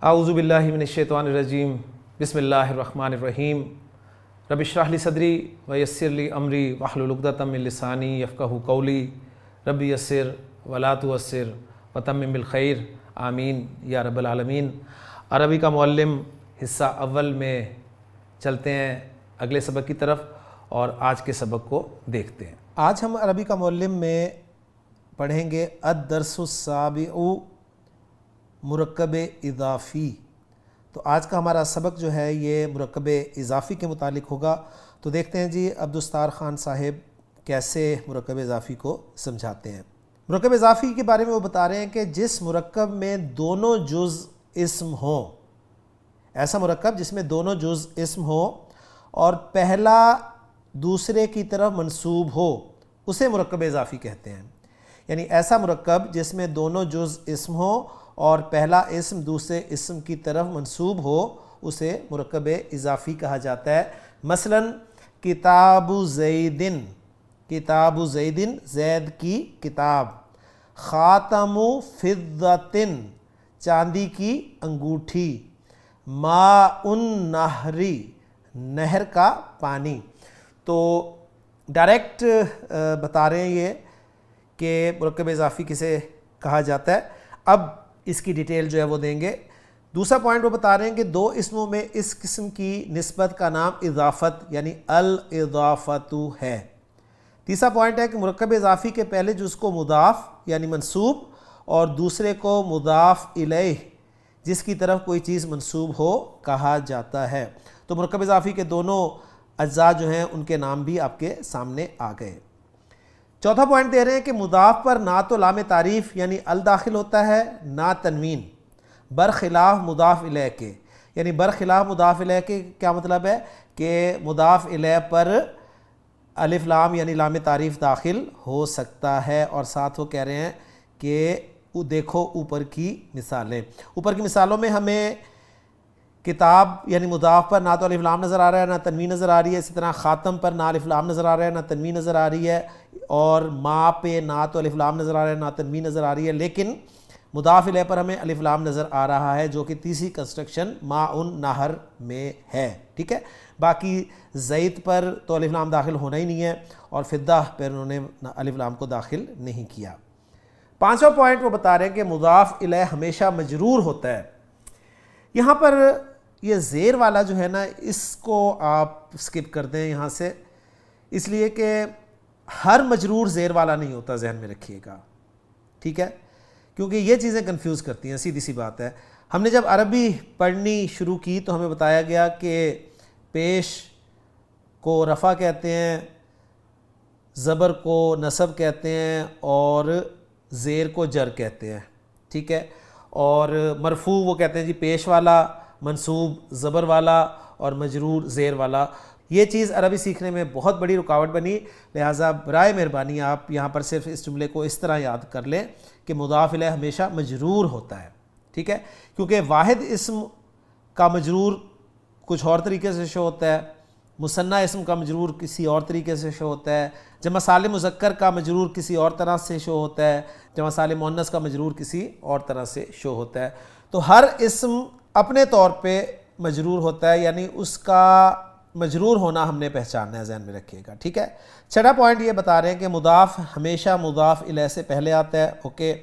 اعوذ باللہ من الشیطان الرجیم بسم اللہ الرحمن الرحیم رب اشرح لی صدری ویسر لی امری واحلل عقدۃ من لسانی یفقہوا قولی رب یسر ولا تعسر وتمم بالخیر آمین یا رب العالمین۔ عربی کا معلم حصہ اول میں چلتے ہیں اگلے سبق کی طرف اور آج کے سبق کو دیکھتے ہیں۔ آج ہم عربی کا معلم میں پڑھیں گے الدرس السابع مرکب اضافی۔ تو آج کا ہمارا سبق جو ہے یہ مرکب اضافی کے متعلق ہوگا۔ تو دیکھتے ہیں جی عبدالستار خان صاحب کیسے مرکب اضافی کو سمجھاتے ہیں۔ مرکب اضافی کے بارے میں وہ بتا رہے ہیں کہ جس مرکب میں دونوں جز اسم ہوں، ایسا مرکب جس میں دونوں جز اسم ہوں اور پہلا دوسرے کی طرف منسوب ہو اسے مرکب اضافی کہتے ہیں۔ یعنی ایسا مرکب جس میں دونوں جز اسم ہوں اور پہلا اسم دوسرے اسم کی طرف منسوب ہو اسے مرکب اضافی کہا جاتا ہے۔ مثلا کتاب زیدن، کتاب زیدن زید کی کتاب، خاتم فضۃ چاندی کی انگوٹھی، ماء النہر نہر کا پانی۔ تو ڈائریکٹ بتا رہے ہیں یہ کہ مرکب اضافی کسے کہا جاتا ہے۔ اب اس کی ڈیٹیل جو ہے وہ دیں گے۔ دوسرا پوائنٹ وہ بتا رہے ہیں کہ دو اسموں میں اس قسم کی نسبت کا نام اضافت یعنی الاضافت ہے۔ تیسرا پوائنٹ ہے کہ مرکب اضافی کے پہلے جز کو مضاف یعنی منسوب اور دوسرے کو مضاف الیہ جس کی طرف کوئی چیز منسوب ہو کہا جاتا ہے۔ تو مرکب اضافی کے دونوں اجزاء جو ہیں ان کے نام بھی آپ کے سامنے آ گئے۔ چوتھا پوائنٹ دے رہے ہیں کہ مضاف پر نہ تو لام تعریف یعنی ال داخل ہوتا ہے نہ تنوین، برخلاف مضاف الیہ کے۔ یعنی برخلاف مضاف الیہ کے کیا مطلب ہے کہ مضاف الیہ پر الف لام یعنی لام تعریف داخل ہو سکتا ہے۔ اور ساتھ وہ کہہ رہے ہیں کہ دیکھو اوپر کی مثالیں، اوپر کی مثالوں میں ہمیں کتاب یعنی مضاف پر نہ تو الف لام نظر آ رہا ہے نہ تنوین نظر آ رہی ہے، اسی طرح خاتم پر نہ الف لام نظر آ رہا ہے نہ تنوین نظر آ رہی ہے، اور ماء پہ نہ تو الف لام نظر آ رہا ہے نہ تنوین نظر آ رہی ہے، لیکن مضاف الیہ پر ہمیں الف لام نظر آ رہا ہے جو کہ تیسری کنسٹرکشن ماء النہر میں ہے، ٹھیک ہے۔ باقی زید پر تو الف لام داخل ہونا ہی نہیں ہے اور فضہ پر انہوں نے الف لام کو داخل نہیں کیا۔ پانچواں پوائنٹ وہ بتا رہے ہیں کہ مضاف الیہ ہمیشہ مجرور ہوتا ہے۔ یہاں پر یہ زیر والا جو ہے نا اس کو آپ سکپ کر دیں یہاں سے، اس لیے کہ ہر مجرور زیر والا نہیں ہوتا، ذہن میں رکھیے گا، ٹھیک ہے، کیونکہ یہ چیزیں کنفیوز کرتی ہیں، سیدھی سی بات ہے۔ ہم نے جب عربی پڑھنی شروع کی تو ہمیں بتایا گیا کہ پیش کو رفع کہتے ہیں، زبر کو نصب کہتے ہیں اور زیر کو جر کہتے ہیں، ٹھیک ہے، اور مرفوع وہ کہتے ہیں جی پیش والا، منصوب زبر والا اور مجرور زیر والا۔ یہ چیز عربی سیکھنے میں بہت بڑی رکاوٹ بنی، لہٰذا برائے مہربانی آپ یہاں پر صرف اس جملے کو اس طرح یاد کر لیں کہ مضاف الیہ ہمیشہ مجرور ہوتا ہے، ٹھیک ہے، کیونکہ واحد اسم کا مجرور کچھ اور طریقے سے شو ہوتا ہے، مثنیٰ اسم کا مجرور کسی اور طریقے سے شو ہوتا ہے، جمع سالم مذکر کا مجرور کسی اور طرح سے شو ہوتا ہے، جمع سالم مؤنث کا مجرور کسی اور طرح سے شو ہوتا ہے۔ تو ہر اسم اپنے طور پہ مجرور ہوتا ہے، یعنی اس کا مجرور ہونا ہم نے پہچاننا ہے، ذہن میں رکھیے گا، ٹھیک ہے۔ چھٹا پوائنٹ یہ بتا رہے ہیں کہ مضاف ہمیشہ مضاف الیہ سے پہلے آتا ہے، اوکے۔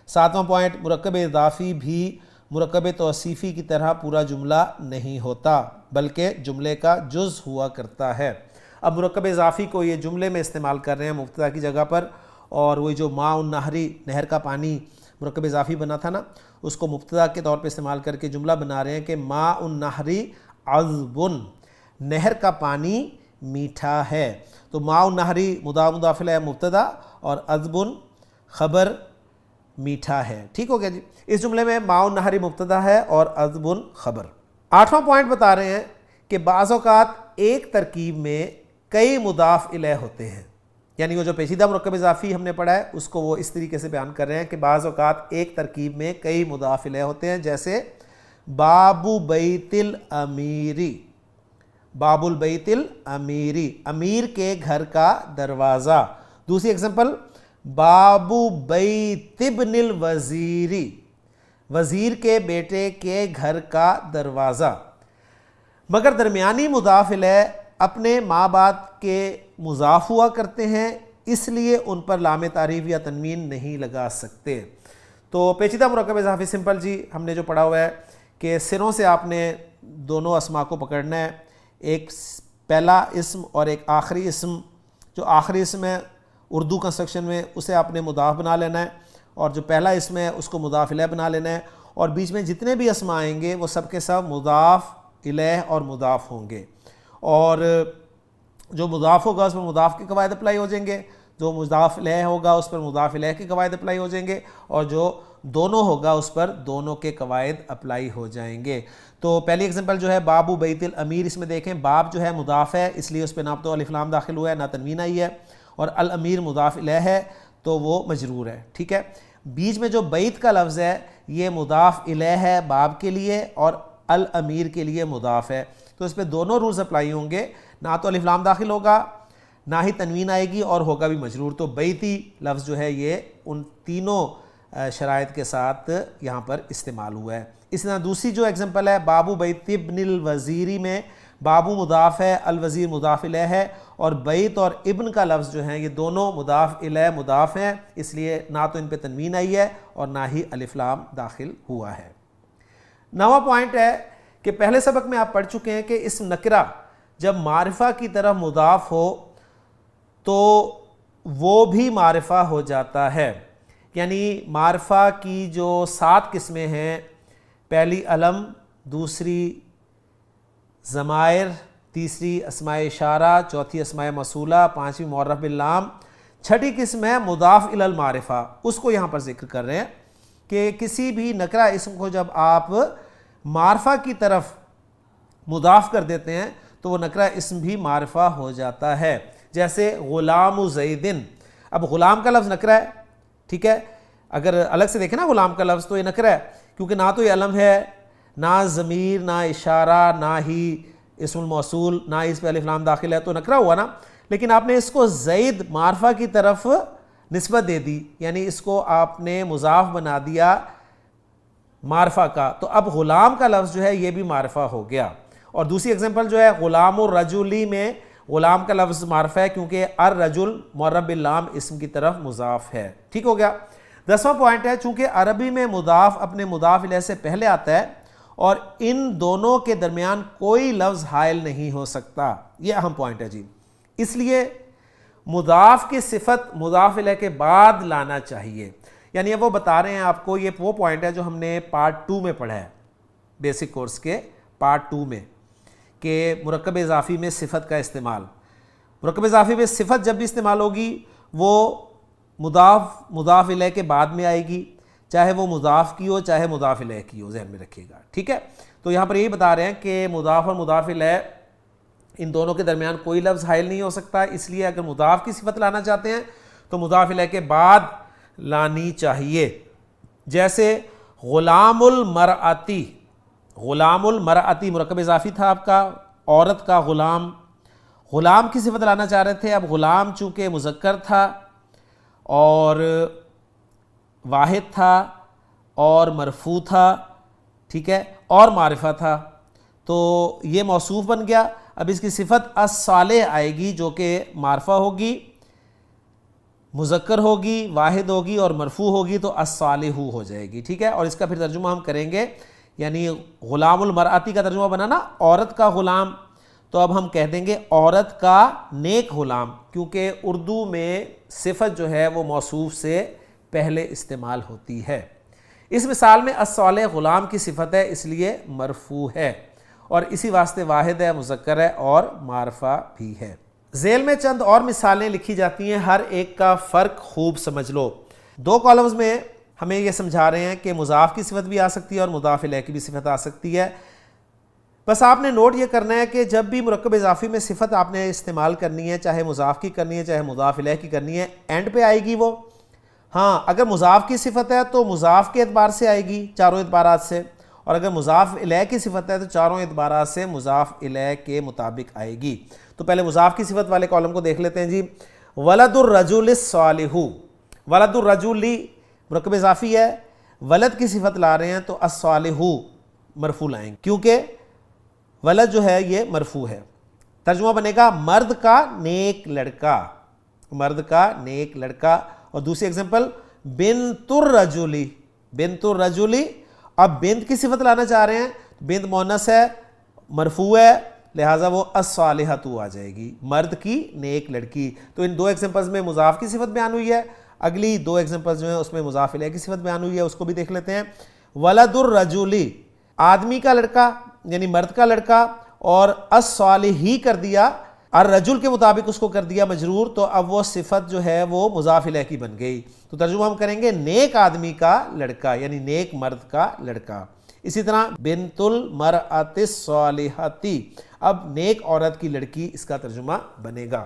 ساتواں پوائنٹ مرکب اضافی بھی مرکب توصیفی کی طرح پورا جملہ نہیں ہوتا بلکہ جملے کا جز ہوا کرتا ہے۔ اب مرکب اضافی کو یہ جملے میں استعمال کر رہے ہیں مبتدا کی جگہ پر، اور وہی جو ماء النہر نہر کا پانی مرکب اضافی بنا تھا نا اس کو مبتدا کے طور پہ استعمال کر کے جملہ بنا رہے ہیں کہ ماء النہر عذب، نہر کا پانی میٹھا ہے۔ تو ماء النہر مضاف الیہ مبتدا اور عذب خبر میٹھا ہے، ٹھیک ہو گیا جی۔ اس جملے میں ماء النہر مبتدا ہے اور عذب خبر۔ آٹھواں پوائنٹ بتا رہے ہیں کہ بعض اوقات ایک ترکیب میں کئی مضاف الیہ ہوتے ہیں، یعنی وہ جو پیچیدہ مرکب اضافی ہم نے پڑھا ہے اس کو وہ اس طریقے سے بیان کر رہے ہیں کہ بعض اوقات ایک ترکیب میں کئی مضاف الیہ ہوتے ہیں، جیسے باب بیت الامیری، باب البیت الامیری امیر کے گھر کا دروازہ۔ دوسری ایگزامپل باب بیت ابن الوزیری، وزیر کے بیٹے کے گھر کا دروازہ، مگر درمیانی مضاف الیہ اپنے ماں باپ کے مضاف ہوا کرتے ہیں، اس لیے ان پر لام تعریف یا تنوین نہیں لگا سکتے۔ تو پیچیدہ مرکب اضافی سمپل جی ہم نے جو پڑھا ہوا ہے کہ سروں سے آپ نے دونوں اسما کو پکڑنا ہے، ایک پہلا اسم اور ایک آخری اسم۔ جو آخری اسم ہے اردو کنسٹرکشن میں اسے آپ نے مضاف بنا لینا ہے، اور جو پہلا اسم ہے اس کو مضاف الیہ بنا لینا ہے، اور بیچ میں جتنے بھی اسما آئیں گے وہ سب کے سب مضاف الیہ اور مضاف ہوں گے، اور جو مضاف ہوگا اس پر مضاف کے قواعد اپلائی ہو جائیں گے، جو مضاف الیہ ہوگا اس پر مضاف الیہ کے قواعد اپلائی ہو جائیں گے، اور جو دونوں ہوگا اس پر دونوں کے قواعد اپلائی ہو جائیں گے۔ تو پہلی ایگزامپل جو ہے بابو بیت الامیر، اس میں دیکھیں باب جو ہے مضاف ہے اس لیے اس پہ نہ تو الف لام داخل ہوا ہے نہ تنوین آئی ہے، اور الامیر مضاف الیہ ہے تو وہ مجرور ہے، ٹھیک ہے۔ بیچ میں جو بیت کا لفظ ہے یہ مضاف الیہ ہے باب کے لیے اور الامیر کے لیے مضاف ہے، تو اس پہ دونوں رولز اپلائی ہوں گے، نہ تو الف لام داخل ہوگا نہ ہی تنوین آئے گی اور ہوگا بھی مجرور۔ تو بیتی لفظ جو ہے یہ ان تینوں شرائط کے ساتھ یہاں پر استعمال ہوا ہے۔ اس طرح دوسری جو ایگزامپل ہے بابو بیت ابن الوزیری میں بابو مضاف ہے، الوزیر مضاف الیہ ہے، اور بیت اور ابن کا لفظ جو ہیں یہ دونوں مضاف الیہ مضاف ہیں، اس لیے نہ تو ان پہ تنوین آئی ہے اور نہ ہی الف لام داخل ہوا ہے۔ نواں پوائنٹ ہے کہ پہلے سبق میں آپ پڑھ چکے ہیں کہ اسم نکرہ جب معرفہ کی طرف مضاف ہو تو وہ بھی معرفہ ہو جاتا ہے، یعنی معرفہ کی جو 7 قسمیں ہیں، پہلی علم، دوسری ضمائر، تیسری اسماء اشارہ، چوتھی اسماء موصولہ، پانچویں معرف باللام، چھٹی قسم ہے مضاف الی المعرفہ، اس کو یہاں پر ذکر کر رہے ہیں کہ کسی بھی نکرہ اسم کو جب آپ معرفہ کی طرف مضاف کر دیتے ہیں تو وہ نکرہ اسم بھی معرفہ ہو جاتا ہے، جیسے غلام زیدن۔ اب غلام کا لفظ نکرہ ہے، ٹھیک ہے، اگر الگ سے دیکھیں نا غلام کا لفظ تو یہ نکرہ ہے، کیونکہ نہ تو یہ علم ہے، نہ ضمیر، نہ اشارہ، نہ ہی اسم الموصول، نہ اس پہ الف لام داخل ہے، تو نکرہ ہوا نا۔ لیکن آپ نے اس کو زید معرفہ کی طرف نسبت دے دی، یعنی اس کو آپ نے مضاف بنا دیا معرفہ کا، تو اب غلام کا لفظ جو ہے یہ بھی معرفہ ہو گیا۔ اور دوسری ایگزامپل جو ہے غلام الرجلی میں غلام کا لفظ معرفہ ہے کیونکہ الرجل معرف باللام اسم کی طرف مضاف ہے، ٹھیک ہو گیا۔ 10واں پوائنٹ ہے چونکہ عربی میں مضاف اپنے مضاف الیہ سے پہلے آتا ہے اور ان دونوں کے درمیان کوئی لفظ حائل نہیں ہو سکتا، یہ اہم پوائنٹ ہے جی، اس لیے مضاف کی صفت مضاف الیہ کے بعد لانا چاہیے۔ یعنی اب وہ بتا رہے ہیں آپ کو، یہ وہ پوائنٹ ہے جو ہم نے پارٹ 2 میں پڑھا ہے، بیسک کورس کے پارٹ 2 میں، کہ مرکب اضافی میں صفت کا استعمال، مرکب اضافی میں صفت جب بھی استعمال ہوگی وہ مضاف الیہ کے بعد میں آئے گی، چاہے وہ مضاف کی ہو چاہے مضاف الیہ کی ہو، ذہن میں رکھیے گا، ٹھیک ہے۔ تو یہاں پر یہی بتا رہے ہیں کہ مضاف اور مضاف الیہ ان دونوں کے درمیان کوئی لفظ حائل نہیں ہو سکتا، اس لیے اگر مضاف کی صفت لانا چاہتے ہیں تو مضاف الیہ کے بعد لانی چاہیے۔ جیسے غلام المرأتی، غلام المرأتی مرکب اضافی تھا آپ کا، عورت کا غلام، غلام کی صفت لانا چاہ رہے تھے، اب غلام چونکہ مذکر تھا اور واحد تھا اور مرفوع تھا، ٹھیک ہے، اور معرفہ تھا، تو یہ موصوف بن گیا۔ اب اس کی صفت الصالح آئے گی جو کہ معرفہ ہوگی، مذکر ہوگی، واحد ہوگی اور مرفوع ہوگی، تو الصالح ہو جائے گی، ٹھیک ہے۔ اور اس کا پھر ترجمہ ہم کریں گے، یعنی غلام المرأتی کا ترجمہ بنا نا عورت کا غلام، تو اب ہم کہہ دیں گے عورت کا نیک غلام، کیونکہ اردو میں صفت جو ہے وہ موصوف سے پہلے استعمال ہوتی ہے۔ اس مثال میں الصالح غلام کی صفت ہے اس لیے مرفوع ہے، اور اسی واسطے واحد ہے، مذکر ہے اور معرفہ بھی ہے۔ ذیل میں چند اور مثالیں لکھی جاتی ہیں، ہر ایک کا فرق خوب سمجھ لو۔ 2 کالمز میں ہمیں یہ سمجھا رہے ہیں کہ مضاف کی صفت بھی آ سکتی ہے اور مضاف الیہ کی بھی صفت آ سکتی ہے۔ بس آپ نے نوٹ یہ کرنا ہے کہ جب بھی مرکب اضافی میں صفت آپ نے استعمال کرنی ہے، چاہے مضاف کی کرنی ہے چاہے مضاف الیہ کی کرنی ہے، اینڈ پہ آئے گی وہ۔ ہاں اگر مضاف کی صفت ہے تو مضاف کے اعتبار سے آئے گی، چاروں اعتبارات سے، اور اگر مضاف الیہ کی صفت ہے تو چاروں اعتبارات سے مضاف الیہ کے مطابق آئے گی۔ تو پہلے مضاف کی صفت والے کالم کو دیکھ لیتے ہیں جی۔ ولد الرجل الصالح، ولد الرجل مرکب اضافی ہے، ولد کی صفت لا رہے ہیں تو الصالح مرفوع لائیں گے، کیونکہ ولد جو ہے یہ مرفوع ہے۔ ترجمہ بنے گا مرد کا نیک لڑکا، مرد کا نیک لڑکا۔ اور دوسری ایگزامپل بنت الرجل، بنت الرجل، اب بنت کی صفت لانا چاہ رہے ہیں، بنت مؤنث ہے، مرفوع ہے، لہٰذا وہ الصالحۃ آ جائے گی، مرد کی نیک لڑکی۔ تو ان دو ایگزامپلز میں مضاف کی صفت بیان ہوئی ہے، اگلی دو ایگزامپلز جو ہیں اس میں مضاف الیہ کی صفت بیان ہوئی ہے، اس کو بھی دیکھ لیتے ہیں۔ ولد الرجل، آدمی کا لڑکا یعنی مرد کا لڑکا، اور الصالحی کر دیا، الرجل کے مطابق اس کو کر دیا مجرور، تو اب وہ صفت جو ہے وہ مضاف الیہ کی بن گئی۔ تو ترجمہ ہم کریں گے نیک آدمی کا لڑکا یعنی نیک مرد کا لڑکا۔ اسی طرح بنت المرأۃ الصالحۃ، اب نیک عورت کی لڑکی اس کا ترجمہ بنے گا۔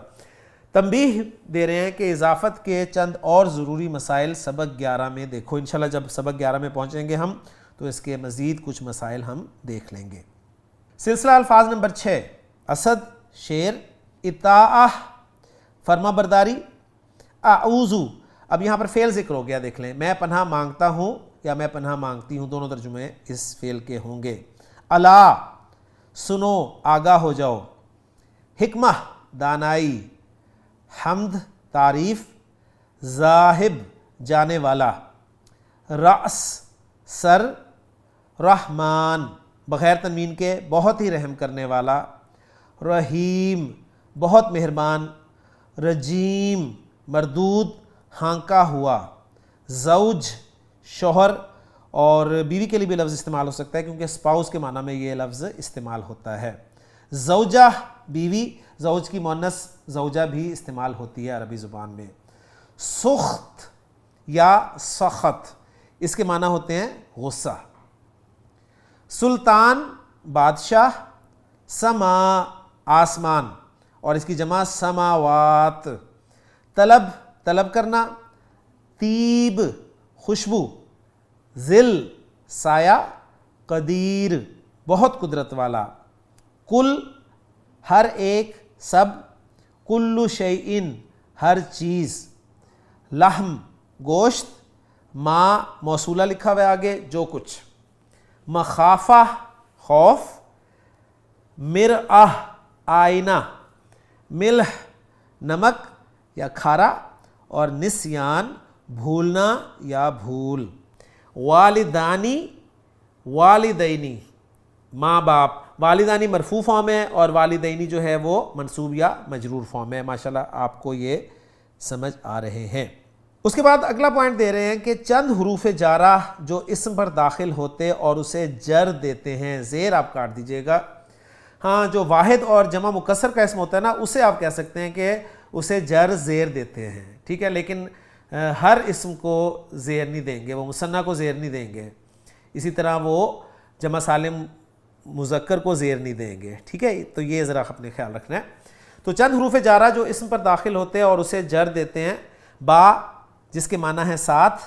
تنبیہ دے رہے ہیں کہ اضافت کے چند اور ضروری مسائل سبق 11 میں دیکھو، انشاءاللہ جب سبق 11 میں پہنچیں گے ہم تو اس کے مزید کچھ مسائل ہم دیکھ لیں گے۔ سلسلہ الفاظ نمبر 6، اسد شیر، اطاعہ فرما برداری، اعوذ، اب یہاں پر فعل ذکر ہو گیا، دیکھ لیں، میں پناہ مانگتا ہوں یا میں پناہ مانگتی ہوں، دونوں ترجمے اس فعل کے ہوں گے۔ الا سنو، آگاہ ہو جاؤ، حکمہ دانائی، حمد تعریف، ذاہب جانے والا، رأس سر، رحمان بغیر تنوین کے بہت ہی رحم کرنے والا، رحیم بہت مہربان، رجیم مردود ہانکا ہوا، زوج شوہر، اور بیوی کے لیے بھی لفظ استعمال ہو سکتا ہے کیونکہ اسپاؤس کے معنی میں یہ لفظ استعمال ہوتا ہے۔ زوجہ بیوی، زوج کی مؤنث زوجہ بھی استعمال ہوتی ہے عربی زبان میں۔ سخت یا سخط، اس کے معنی ہوتے ہیں غصہ۔ سلطان بادشاہ، سما آسمان، اور اس کی جمع سماوات۔ طلب طلب کرنا، طیب خوشبو، ذل سایہ، قدیر بہت قدرت والا، کل ہر ایک، سب، کل شیئن ہر چیز، لحم گوشت، ما موصولہ لکھا ہوا ہے آگے جو کچھ، مخافہ خوف، مرآہ آئینہ، ملح نمک یا کھارا، اور نسیان بھولنا یا بھول۔ والدانی والدینی ماں باپ، والدانی مرفوع فارم ہے اور والدینی جو ہے وہ منصوب یا مجرور فارم ہے۔ ماشاءاللہ آپ کو یہ سمجھ آ رہے ہیں۔ اس کے بعد اگلا پوائنٹ دے رہے ہیں کہ چند حروف جارہ جو اسم پر داخل ہوتے اور اسے جر دیتے ہیں، زیر آپ کاٹ دیجئے گا۔ ہاں، جو واحد اور جمع مکسر کا اسم ہوتا ہے نا، اسے آپ کہہ سکتے ہیں کہ اسے جر زیر دیتے ہیں، ٹھیک ہے، لیکن ہر اسم کو زیر نہیں دیں گے، وہ مثنیٰ کو زیر نہیں دیں گے، اسی طرح وہ جمع سالم مذکر کو زیر نہیں دیں گے، ٹھیک ہے، تو یہ ذرا اپنے خیال رکھنا ہے۔ تو چند حروف جارہ جو اسم پر داخل ہوتے ہیں اور اسے جر دیتے ہیں، با جس کے معنی ہے ساتھ،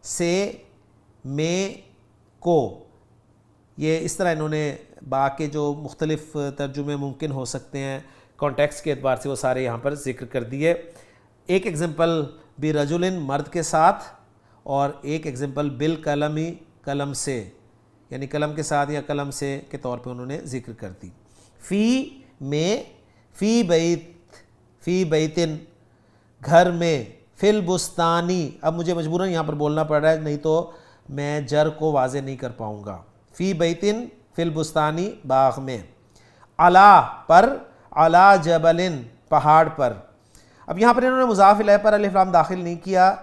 سے، میں، کو، یہ اس طرح انہوں نے با کے جو مختلف ترجمے ممکن ہو سکتے ہیں کانٹیکسٹ کے اعتبار سے وہ سارے یہاں پر ذکر کر دیے۔ ایک ایگزامپل برجل مرد کے ساتھ، اور ایک ایگزامپل بالقلمی قلم سے، یعنی قلم کے ساتھ یا قلم سے کے طور پہ انہوں نے ذکر کر دی۔ فی میں، فی بیت، فی بیتن گھر میں، فی البستانی، اب مجھے مجبوراً یہاں پر بولنا پڑ رہا ہے نہیں تو میں جر کو واضح نہیں کر پاؤں گا۔ فی بیتن فی البستانی باغ میں، علا پر، علا جبلن پہاڑ پر۔ اب یہاں پر انہوں نے مضاف الیہ پر الف لام داخل نہیں کیا،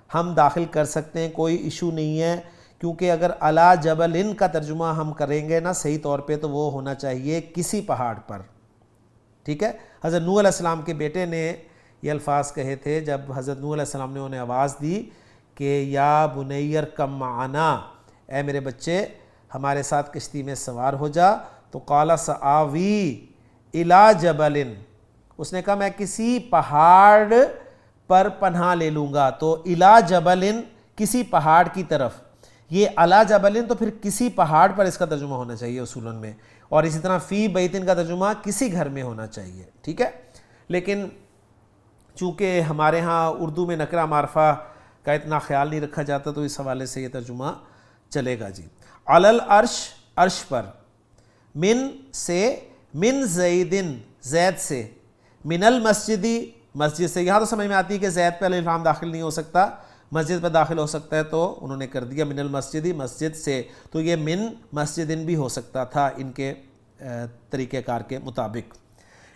ہم داخل کر سکتے ہیں، کوئی ایشو نہیں ہے، کیونکہ اگر علا جبلن کا ترجمہ ہم کریں گے نا صحیح طور پہ تو وہ ہونا چاہیے کسی پہاڑ پر، ٹھیک ہے۔ حضرت نوح علیہ السلام کے بیٹے نے یہ الفاظ کہے تھے جب حضرت نوح علیہ السلام نے انہیں آواز دی کہ یا بنی ارکب معنا، اے میرے بچے ہمارے ساتھ کشتی میں سوار ہو جا، تو قال سآوی الی جبل، اس نے کہا میں کسی پہاڑ پر پناہ لے لوں گا، تو الی جبل کسی پہاڑ کی طرف، یہ الی جبل تو پھر کسی پہاڑ پر اس کا ترجمہ ہونا چاہیے اصولاً میں، اور اسی طرح فی بیتن کا ترجمہ کسی گھر میں ہونا چاہیے، ٹھیک ہے۔ لیکن چونکہ ہمارے ہاں اردو میں نکرہ معرفہ کا اتنا خیال نہیں رکھا جاتا، تو اس حوالے سے یہ ترجمہ چلے گا جی. علل عرش، عرش پر. من سے، من زیدن، زید سے. من المسجدی، مسجد سے. یہاں تو سمجھ میں آتی ہے کہ زید پہ الف لام داخل نہیں ہو سکتا، مسجد پہ داخل ہو سکتا ہے، تو انہوں نے کر دیا من المسجدی، مسجد سے. تو یہ من مسجدن بھی ہو سکتا تھا ان کے طریقہ کار کے مطابق.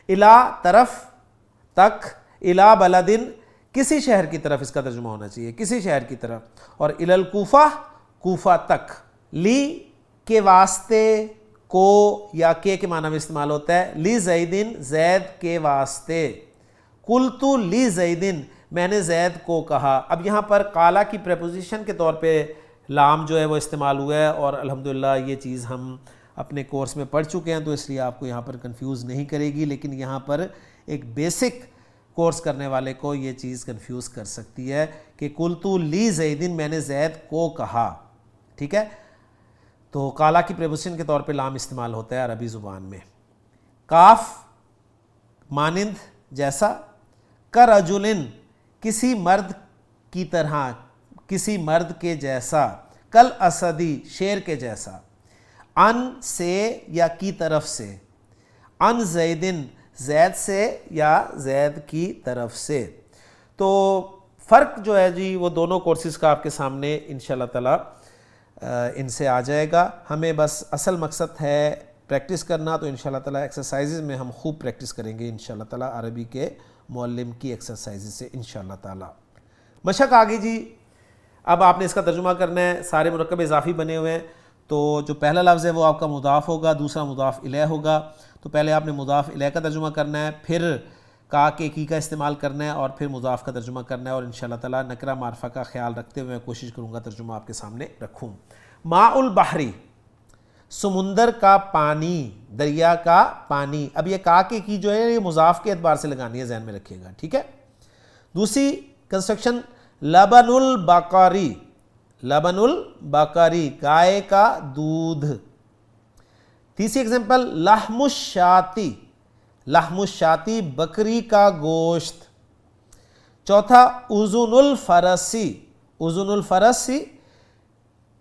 الا، طرف، تک. الا بلدن، کسی شہر کی طرف اس کا ترجمہ ہونا چاہیے، کسی شہر کی طرف. اور الی الکوفہ، کوفہ تک. لی کے واسطے، کو یا کے معنی میں استعمال ہوتا ہے. لی زیدن، زید کے واسطے. قلتو لی زیدن، میں نے زید کو کہا. اب یہاں پر قالا کی پریپوزیشن کے طور پہ لام جو ہے وہ استعمال ہوا ہے، اور الحمدللہ یہ چیز ہم اپنے کورس میں پڑھ چکے ہیں، تو اس لیے آپ کو یہاں پر کنفیوز نہیں کرے گی. لیکن یہاں پر ایک بیسک کورس کرنے والے کو یہ چیز کنفیوز کر سکتی ہے کہ قلتو لی زیدن، میں نے زید کو کہا. ٹھیک ہے، تو قالا کی پریپوزیشن کے طور پہ لام استعمال ہوتا ہے عربی زبان میں. کاف، مانند، جیسا. کرجلن، کسی مرد کی طرح، کسی مرد کے جیسا. کل اسدی، شیر کے جیسا. ان سے یا کی طرف سے. ان زیدن، زید سے یا زید کی طرف سے. تو فرق جو ہے جی وہ دونوں کورسز کا آپ کے سامنے انشاءاللہ تعالی ان سے آ جائے گا. ہمیں بس اصل مقصد ہے پریکٹس کرنا، تو انشاءاللہ تعالی ایکسرسائزز میں ہم خوب پریکٹس کریں گے انشاءاللہ تعالی عربی کے معلم کی ایکسرسائزز سے انشاءاللہ تعالی. مشق آگئی جی. اب آپ نے اس کا ترجمہ کرنا ہے. سارے مرکب اضافی بنے ہوئے ہیں، تو جو پہلا لفظ ہے وہ آپ کا مضاف ہوگا، دوسرا مضاف الیہ ہوگا. تو پہلے آپ نے مضاف الیہ کا ترجمہ کرنا ہے، پھر کا کے کی کا استعمال کرنا ہے، اور پھر مضاف کا ترجمہ کرنا ہے. اور انشاءاللہ تعالی نکرہ معرفہ کا خیال رکھتے ہوئے میں کوشش کروں گا ترجمہ آپ کے سامنے رکھوں. ماء البحری، سمندر کا پانی، دریا کا پانی. اب یہ کا کے کی جو ہے یہ مضاف کے اعتبار سے لگانی ہے، ذہن میں رکھیے گا. ٹھیک ہے. دوسری کنسٹرکشن لبن البقری، لبن البقری، گائے کا دودھ. تیسری اگزامپل لحم الشاتی، لحم الشاتی، بکری کا گوشت. چوتھا اذن الفرسی، اذن الفرسی،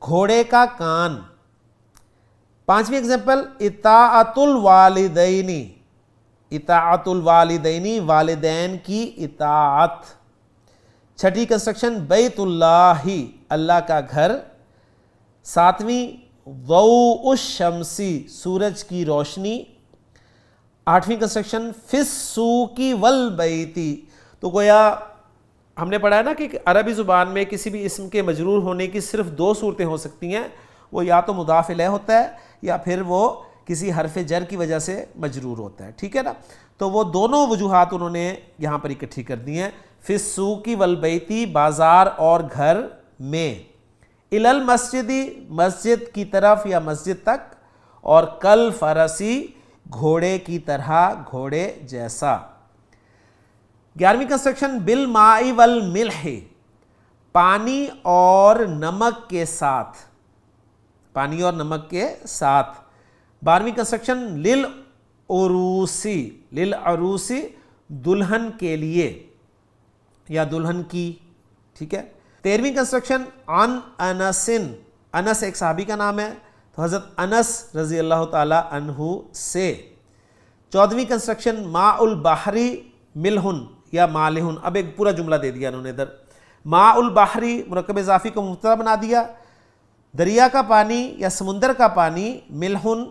گھوڑے کا کان. پانچویں اگزامپل اطاعت الوالدینی، اطاعت الوالدینی، والدین کی اطاعت. چھٹی کنسٹرکشن بیت اللہ، اللہ کا گھر. ساتویں ضوء الشمسی، سورج کی روشنی. آٹھویں کنسٹرکشن فی السوق والبیت. تو گویا ہم نے پڑھا ہے نا کہ عربی زبان میں کسی بھی اسم کے مجرور ہونے کی صرف دو صورتیں ہو سکتی ہیں، وہ یا تو مضاف الیہ ہوتا ہے یا پھر وہ کسی حرف جر کی وجہ سے مجرور ہوتا ہے. ٹھیک ہے نا. تو وہ دونوں وجوہات انہوں نے یہاں پر اکٹھی کر دی ہیں. فی السوق والبیت، بازار اور گھر میں. الی المسجدی، مسجد کی طرف یا مسجد تک. اور کل فرسی، گھوڑے کی طرح، گھوڑے جیسا. 11ویں کنسٹرکشن بالماء والملح، پانی اور نمک کے ساتھ، پانی اور نمک کے ساتھ. 12ویں کنسٹرکشن للعروسی، للعروسی، دلہن کے لیے یا دلہن کی. ٹھیک ہے. 13ویں کنسٹرکشن عن انس، انس ایک صحابی کا نام ہے، تو حضرت انس رضی اللہ تعالی عنہ سے. 14ویں کنسٹرکشن ماء البحری ملہن یا مالہن. اب ایک پورا جملہ دے دیا انہوں نے ادھر. ماء البحری مرکب اضافی کو مبتدا بنا دیا. دریا کا پانی یا سمندر کا پانی ملہن،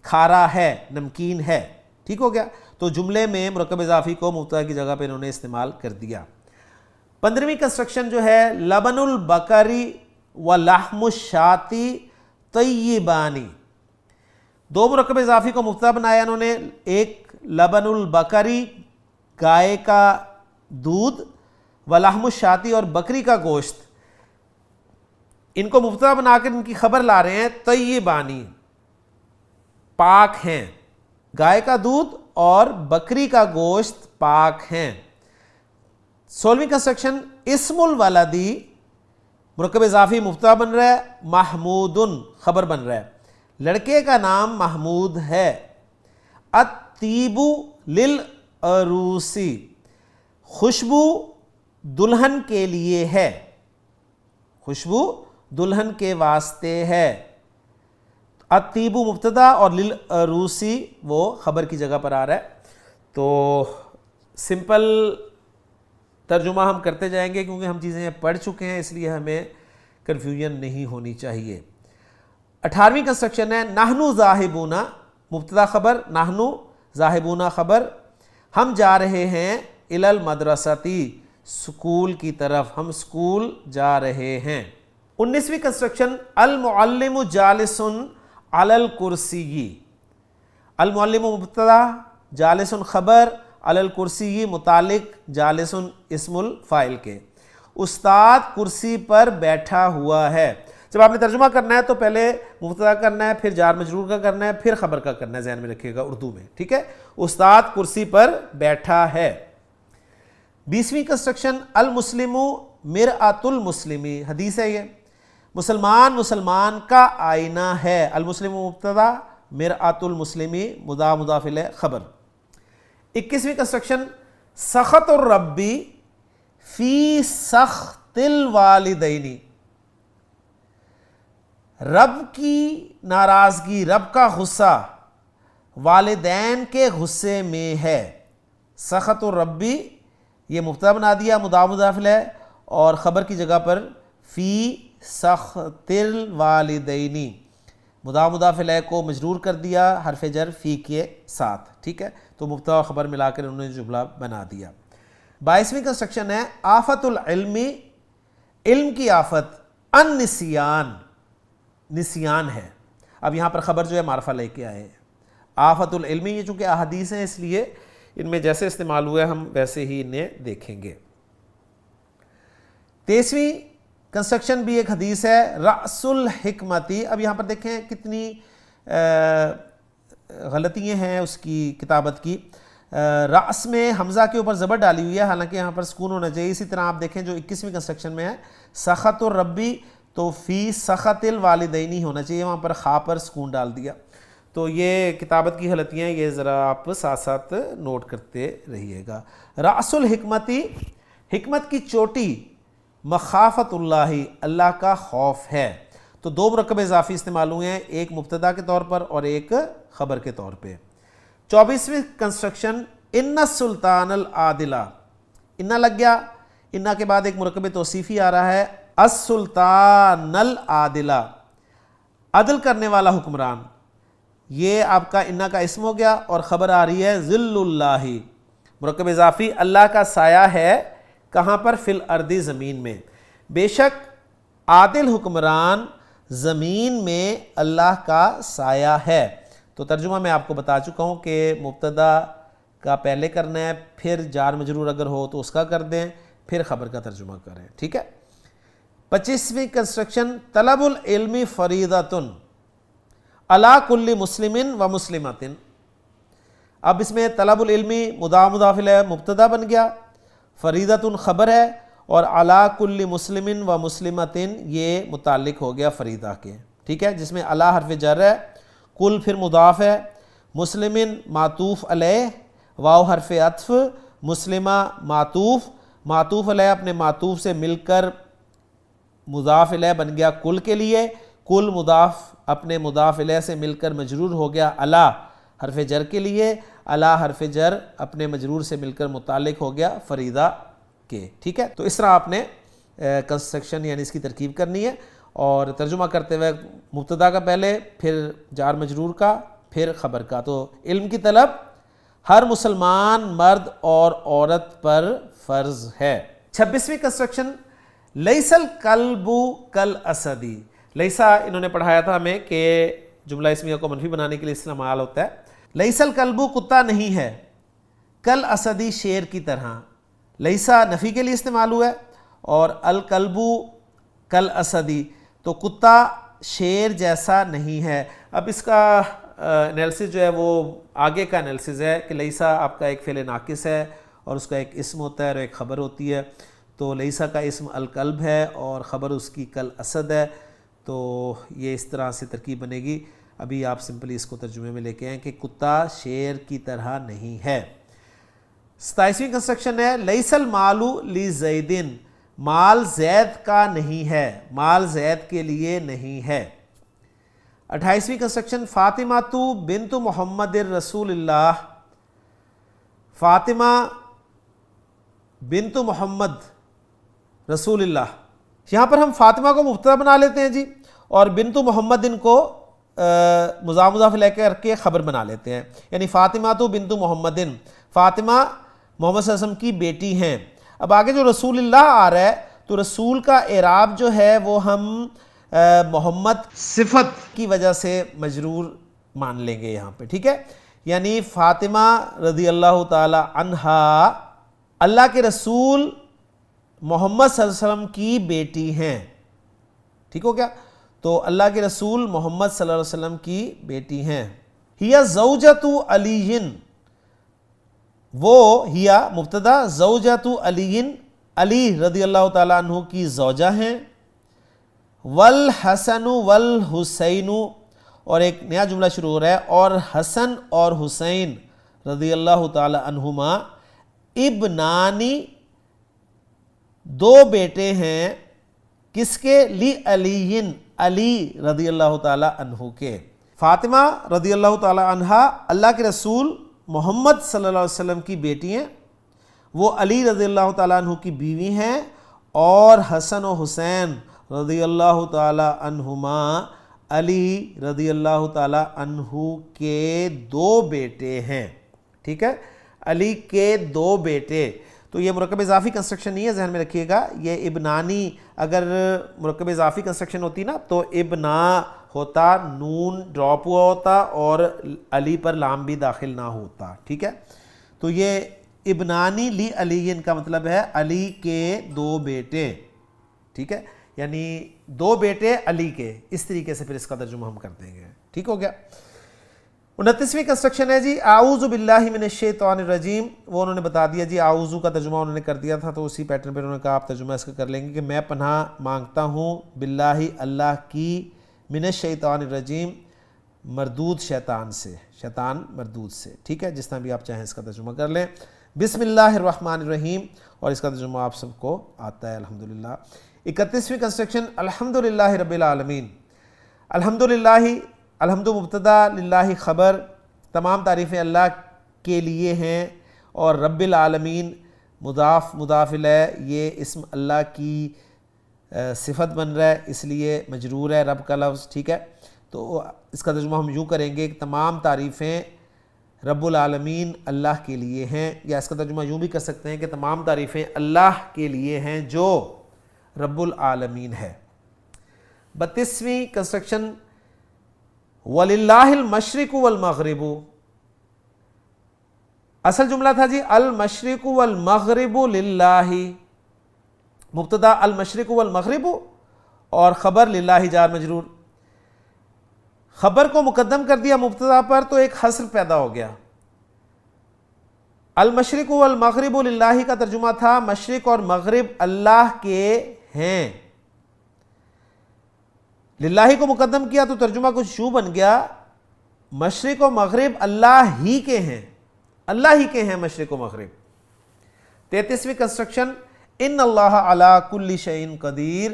کھارا ہے، نمکین ہے. ٹھیک ہو گیا. تو جملے میں مرکب اضافی کو مبتدا کی جگہ پہ انہوں نے استعمال کر دیا. 15ویں کنسٹرکشن جو ہے لبن البقری و لحم الشاتی طیبانی. دو مرکب اضافی کو مبتدا بنایا انہوں نے، ایک لبن البقری، گائے کا دودھ، و لحم الشاتی، اور بکری کا گوشت. ان کو مبتدا بنا کر ان کی خبر لا رہے ہیں. طیبانی، پاک ہیں. گائے کا دودھ اور بکری کا گوشت پاک ہیں. 16ویں کنسٹرکشن اسم الولدی، مرکب اضافی مبتدا بن رہا ہے، محمودن خبر بن رہا ہے. لڑکے کا نام محمود ہے. الطیب للعروسی، خوشبو دلہن کے لیے ہے. خوشبو دلہن کے واسطے ہے. الطیبو مبتدا اور للعروسی وہ خبر کی جگہ پر آ رہا ہے. تو سمپل ترجمہ ہم کرتے جائیں گے کیونکہ ہم چیزیں پڑھ چکے ہیں، اس لیے ہمیں کنفیوژن نہیں ہونی چاہیے. 18ویں کنسٹرکشن ہے نحنو ذاہبون، مبتدا خبر، نحنو ذاہبون خبر، ہم جا رہے ہیں، الی المدرستی سکول کی طرف، ہم سکول جا رہے ہیں. 19ویں کنسٹرکشن المعلم جالس علی الکرسی. المعلم مبتدا، جالس خبر، علی الکرسی متعلق جالس اسم الفاعل کے. استاد کرسی پر بیٹھا ہوا ہے. جب آپ نے ترجمہ کرنا ہے تو پہلے مبتدا کرنا ہے، پھر جار مجرور کا کرنا ہے، پھر خبر کا کرنا ہے، ذہن میں رکھیے گا اردو میں، ٹھیک ہے. استاد کرسی پر بیٹھا ہے. 20ویں کنسٹرکشن المسلم مرآۃ المسلمی، حدیث ہے یہ. مسلمان مسلمان کا آئینہ ہے. المسلم مبتدا، مرآۃ المسلمی مضاف الیہ خبر. 21ویں کنسٹرکشن سخط الربی فی سخط الوالدین. رب کی ناراضگی، رب کا غصہ والدین کے غصے میں ہے. سخط الربی یہ مبتدا بنا دیا مضاف الیہ، اور خبر کی جگہ پر فی سخط الوالدین مضاف الیہ کو مجرور کر دیا حرف جر فی کے ساتھ، ٹھیک ہے. تو مبتدا و خبر ملا کر انہوں نے جملہ بنا دیا. 22ویں کنسٹرکشن ہے آفت العلم، علم کی آفت، النسیان، نسیان ہے. اب یہاں پر خبر جو ہے معرفہ لے کے آئے. آفت العلم، یہ چونکہ احادیث ہیں اس لیے ان میں جیسے استعمال ہوا ہے ہم ویسے ہی انہیں دیکھیں گے. 23ویں کنسٹرکشن بھی ایک حدیث ہے رأس الحکمتی. اب یہاں پر دیکھیں کتنی غلطیاں ہیں اس کی کتابت کی. رأس میں حمزہ کے اوپر زبر ڈالی ہوئی ہے، حالانکہ یہاں پر سکون ہونا چاہیے. اسی طرح آپ دیکھیں جو 21ویں کنسٹرکشن میں ہے سخط الربی، تو فی سخط الوالدین ہی ہونا چاہیے، وہاں پر خا پر سکون ڈال دیا. تو یہ کتابت کی غلطیاں، یہ ذرا آپ ساتھ ساتھ نوٹ کرتے رہیے گا. رأس الحکمتی، حکمت کی چوٹی، مخافت اللہ، اللہ کا خوف ہے. تو دو مرکب اضافی استعمال ہوئے ہیں، ایک مبتدا کے طور پر اور ایک خبر کے طور پہ. 24ویں کنسٹرکشن ان السلطان العادلہ. انا لگ گیا، انا کے بعد ایک مرکب توصیفی آ رہا ہے السلطان العادلہ، عدل کرنے والا حکمران. یہ آپ کا انا کا اسم ہو گیا، اور خبر آ رہی ہے ظل اللہ، مرکب اضافی، اللہ کا سایہ ہے کہاں پر؟ فی الارض، زمین میں. بے شک عادل حکمران زمین میں اللہ کا سایہ ہے. تو ترجمہ میں آپ کو بتا چکا ہوں کہ مبتدا کا پہلے کرنا ہے، پھر جار مجرور اگر ہو تو اس کا کر دیں، پھر خبر کا ترجمہ کریں، ٹھیک ہے. 25ویں کنسٹرکشن طلب العلم فریضۃ علی کل مسلم و مسلمۃ. اب اس میں طلب العلم مضاف الیہ مبتدا بن گیا، فریضۃ خبر ہے، اور علی کل مسلم و مسلمۃ یہ متعلق ہو گیا فریضہ کے، ٹھیک ہے، جس میں علی حرف جر ہے، کل پھر مضاف ہے، مسلم معطوف علیہ، واو حرف عطف، مسلمہ معطوف علیہ اپنے معطوف سے مل کر مضاف الیہ بن گیا کل کے لیے، کل مضاف اپنے مضاف الیہ سے مل کر مجرور ہو گیا علی حرف جر کے لیے، علی حرف جر اپنے مجرور سے مل کر متعلق ہو گیا فریضہ کے، ٹھیک ہے. تو اس طرح آپ نے کنسٹرکشن یعنی اس کی ترکیب کرنی ہے، اور ترجمہ کرتے ہوئے مبتدا کا پہلے، پھر جار مجرور کا، پھر خبر کا. تو علم کی طلب ہر مسلمان مرد اور عورت پر فرض ہے. 26ویں کنسٹرکشن لیس الکلب کالاسد. لیسا انہوں نے پڑھایا تھا ہمیں کہ جملہ اسمیہ کو منفی بنانے کے لیے استعمال ہوتا ہے. لیس الکلب کتا نہیں ہے، کالاسد شیر کی طرح. لیسا نفی کے لیے استعمال ہوا ہے، اور الکلب کالاسد تو کتا شیر جیسا نہیں ہے. اب اس کا انالیسس جو ہے وہ آگے کا انالیسس ہے کہ لیسا آپ کا ایک فعل ناقص ہے، اور اس کا ایک اسم ہوتا ہے اور ایک خبر ہوتی ہے. تو لیسا کا اسم الکلب ہے اور خبر اس کی کالاسد ہے. تو یہ اس طرح سے ترکیب بنے گی. ابھی آپ سمپلی اس کو ترجمے میں لے کے آئیں کہ کتا شیر کی طرح نہیں ہے. 27ویں کنسٹرکشن ہے لیس المال لزید. مال زید کا نہیں ہے، مال زید کے لیے نہیں ہے۔ 28ویں کنسٹرکشن، فاطمہ تو بنت محمد رسول اللہ، فاطمہ بنت محمد رسول اللہ، یہاں پر ہم فاطمہ کو مبتدا بنا لیتے ہیں جی، اور بنت محمد ان کو مضاف مضاف لے کر کے خبر بنا لیتے ہیں، یعنی فاطمہ تو بنت محمد، فاطمہ محمد صلی اللہ علیہ وسلم کی بیٹی ہیں۔ اب آگے جو رسول اللہ آ رہا ہے تو رسول کا اعراب جو ہے وہ ہم محمد صفت کی وجہ سے مجرور مان لیں گے یہاں پہ، ٹھیک ہے، یعنی فاطمہ رضی اللہ تعالی عنہا اللہ کے رسول محمد صلی اللہ علیہ وسلم کی بیٹی ہیں، ٹھیک ہو گیا، تو اللہ کے رسول محمد صلی اللہ علیہ وسلم کی بیٹی ہیں۔ ہی زوجۃ علی، وہ ہیا مبتدا، زوجۃ علی، علی رضی اللہ تعالیٰ عنہ کی زوجہ ہیں، والحسن والحسین، اور ایک نیا جملہ شروع ہو رہا ہے، اور حسن اور حسین رضی اللہ تعالیٰ عنہما ابنانی، دو بیٹے ہیں، کس کے؟ لی علی، علی رضی اللہ تعالیٰ عنہ کے۔ فاطمہ رضی اللہ تعالیٰ عنہ اللہ کے رسول محمد صلی اللہ علیہ وسلم کی بیٹی ہیں، وہ علی رضی اللہ تعالیٰ عنہ کی بیوی ہیں، اور حسن و حسین رضی اللہ تعالیٰ عنہما علی رضی اللہ تعالیٰ عنہ کے دو بیٹے ہیں، ٹھیک ہے، علی کے دو بیٹے۔ تو یہ مرکب اضافی کنسٹرکشن نہیں ہے، ذہن میں رکھیے گا، یہ ابنانی اگر مرکب اضافی کنسٹرکشن ہوتی نا تو ابنا ہوتا، نون ڈراپ ہوا ہوتا اور علی پر لام بھی داخل نہ ہوتا، ٹھیک ہے، تو یہ ابنانی لی علی ان کا مطلب ہے علی کے دو بیٹے، ٹھیک ہے، یعنی دو بیٹے علی کے، اس طریقے سے پھر اس کا ترجمہ ہم کر دیں گے، ٹھیک ہو گیا۔ 29ویں کنسٹرکشن ہے جی، اعوذ باللہ من الشیطان الرجیم، وہ انہوں نے بتا دیا جی، اعوذ کا ترجمہ انہوں نے کر دیا تھا، تو اسی پیٹرن پہ انہوں نے کہا آپ ترجمہ اس کا کر لیں گے کہ میں پناہ مانگتا ہوں باللہ اللہ کی، من الشیطان الرجیم مردود شیطان سے، شیطان مردود سے، ٹھیک ہے، جس طرح بھی آپ چاہیں اس کا ترجمہ کر لیں۔ بسم اللہ الرحمن الرحیم، اور اس کا ترجمہ آپ سب کو آتا ہے الحمدللہ۔ 31ویں کنسٹرکشن، الحمدللہ رب العالمین، الحمدللہ، الحمد مبتدا، للہ خبر، تمام تعریفیں اللہ کے لیے ہیں، اور رب العالمین مضاف مضاف الیہ، یہ اسم اللہ کی صفت بن رہا ہے، اس لیے مجرور ہے رب کا لفظ، ٹھیک ہے، تو اس کا ترجمہ ہم یوں کریں گے کہ تمام تعریفیں رب العالمین اللہ کے لیے ہیں، یا اس کا ترجمہ یوں بھی کر سکتے ہیں کہ تمام تعریفیں اللہ کے لیے ہیں جو رب العالمین ہے۔ 32ویں کنسٹرکشن، وَلِلَّهِ الْمَشْرِقُ وَالْمَغْرِبُ، اصل جملہ تھا جی المشرق والمغرب للہ، مبتدا المشرق والمغرب اور خبر للہ جار مجرور، خبر کو مقدم کر دیا مبتدا پر تو ایک حصر پیدا ہو گیا۔ المشرق والمغرب للہ کا ترجمہ تھا مشرق اور مغرب اللہ کے ہیں، للہ کو مقدم کیا تو ترجمہ کچھ یوں بن گیا مشرق و مغرب اللہ ہی کے ہیں، اللہ ہی کے ہیں مشرق و مغرب۔ 33ویں کنسٹرکشن، ان اللہ علی کل شیء قدیر،